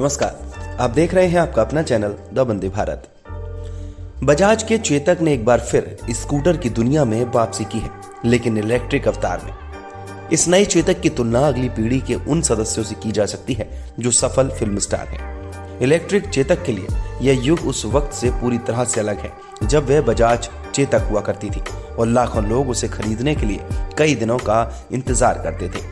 नमस्कार, आप देख रहे हैं आपका अपना चैनल द वंदे भारत। बजाज के चेतक ने एक बार फिर स्कूटर की दुनिया में वापसी की है, लेकिन इलेक्ट्रिक अवतार में। इस नए चेतक की तुलना अगली पीढ़ी के उन सदस्यों से की जा सकती है जो सफल फिल्म स्टार हैं। इलेक्ट्रिक चेतक के लिए यह युग उस वक्त से पूरी तरह से अलग है जब वह बजाज चेतक हुआ करती थी और लाखों लोग उसे खरीदने के लिए कई दिनों का इंतजार करते थे।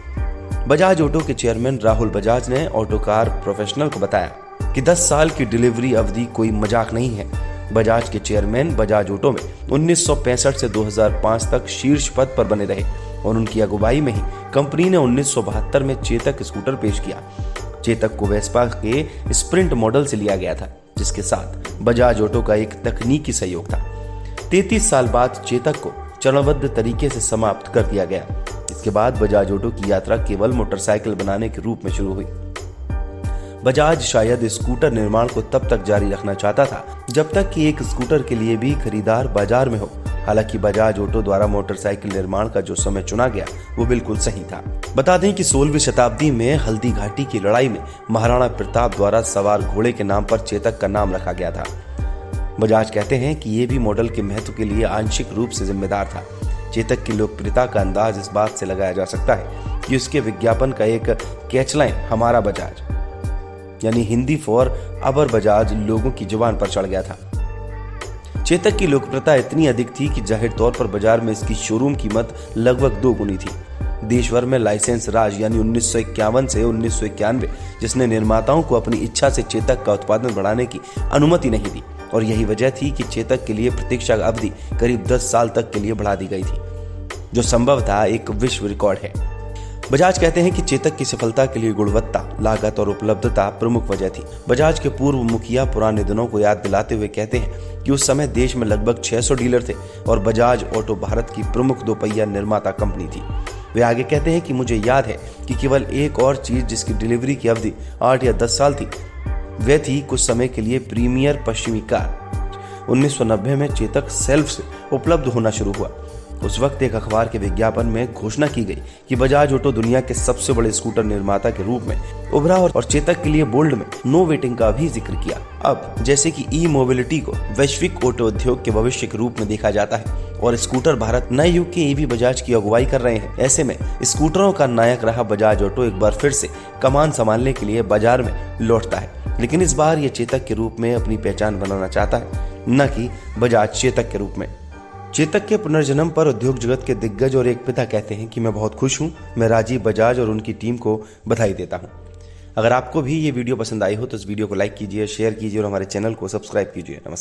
बजाज ऑटो के चेयरमैन राहुल बजाज ने ऑटो कार प्रोफेशनल को बताया कि 10 साल की डिलीवरी अवधि कोई मजाक नहीं है। बजाज के चेयरमैन बजाज ऑटो में 1965 से 2005 तक शीर्ष पद पर बने रहे और उनकी अगुवाई में ही कंपनी ने 1972 में चेतक स्कूटर पेश किया। चेतक को वेस्पा के स्प्रिंट मॉडल से लिया गया था, जिसके साथ बजाज ऑटो का एक तकनीकी सहयोग था। 33 साल बाद चेतक को चरणबद्ध तरीके से समाप्त कर दिया गया। इसके बाद बजाज ऑटो की यात्रा केवल मोटरसाइकिल बनाने के रूप में शुरू हुई। बजाज शायद स्कूटर निर्माण को तब तक जारी रखना चाहता था जब तक कि एक स्कूटर के लिए भी खरीदार बाजार में हो। हालांकि बजाज ऑटो द्वारा मोटरसाइकिल निर्माण का जो समय चुना गया वो बिल्कुल सही था। बता दें कि 16वीं शताब्दी में हल्दी घाटी की लड़ाई में महाराणा प्रताप द्वारा सवार घोड़े के नाम पर चेतक का नाम रखा गया था। बजाज कहते हैं कि ये भी मॉडल के महत्व के लिए आंशिक रूप से जिम्मेदार था। चेतक की लोकप्रियता का अंदाज इस बात से लगाया जा सकता है कि उसके विज्ञापन का एक कैचलाइन हमारा बजाज यानी हिंदी फॉर अवर बजाज लोगों की जुबान पर चढ़ गया था। चेतक की लोकप्रियता इतनी अधिक थी कि जाहिर तौर पर बाजार में इसकी शोरूम कीमत लगभग 2 गुनी थी। देश भर में लाइसेंस राज यानी 1951 से 1991 जिसने निर्माताओं को अपनी इच्छा से चेतक का उत्पादन बढ़ाने की अनुमति नहीं दी और यही वजह थी कि चेतक के लिए प्रतीक्षा अवधि करीब 10 साल तक के लिए बढ़ा दी गई थी, जो संभवतः एक विश्व रिकॉर्ड है। बजाज कहते हैं कि चेतक की सफलता के लिए गुणवत्ता, लागत और उपलब्धता प्रमुख वजह थी। बजाज के पूर्व मुखिया पुराने दिनों को याद दिलाते हुए कहते हैं कि उस समय देश में लगभग 600 डीलर थे और बजाज ऑटो भारत की प्रमुख दोपहिया निर्माता कंपनी थी। वे आगे कहते हैं कि मुझे याद है कि केवल एक और चीज जिसकी डिलीवरी की अवधि 8 या 10 साल थी वह थी कुछ समय के लिए प्रीमियर पश्चिमी कार। 1990 में चेतक सेल्फ से उपलब्ध होना शुरू हुआ। उस वक्त एक अखबार के विज्ञापन में घोषणा की गई कि बजाज ऑटो दुनिया के सबसे बड़े स्कूटर निर्माता के रूप में उभरा और चेतक के लिए बोल्ड में नो वेटिंग का भी जिक्र किया। अब जैसे कि ई मोबिलिटी को वैश्विक ऑटो उद्योग के भविष्य के रूप में देखा जाता है और स्कूटर भारत नए युग के ईवी बजाज की अगुवाई कर रहे हैं, ऐसे में स्कूटरों का नायक रहा बजाज ऑटो एक बार फिर से कमान संभालने के लिए बाजार में लौटता है। लेकिन इस बार ये चेतक के रूप में अपनी पहचान बनाना चाहता है, न कि बजाज चेतक के रूप में। चेतक के पुनर्जन्म पर उद्योग जगत के दिग्गज और एक पिता कहते हैं कि मैं बहुत खुश हूं। मैं राजीव बजाज और उनकी टीम को बधाई देता हूं। अगर आपको भी ये वीडियो पसंद आई हो तो इस वीडियो को लाइक कीजिए, शेयर कीजिए और हमारे चैनल को सब्सक्राइब कीजिए। नमस्कार।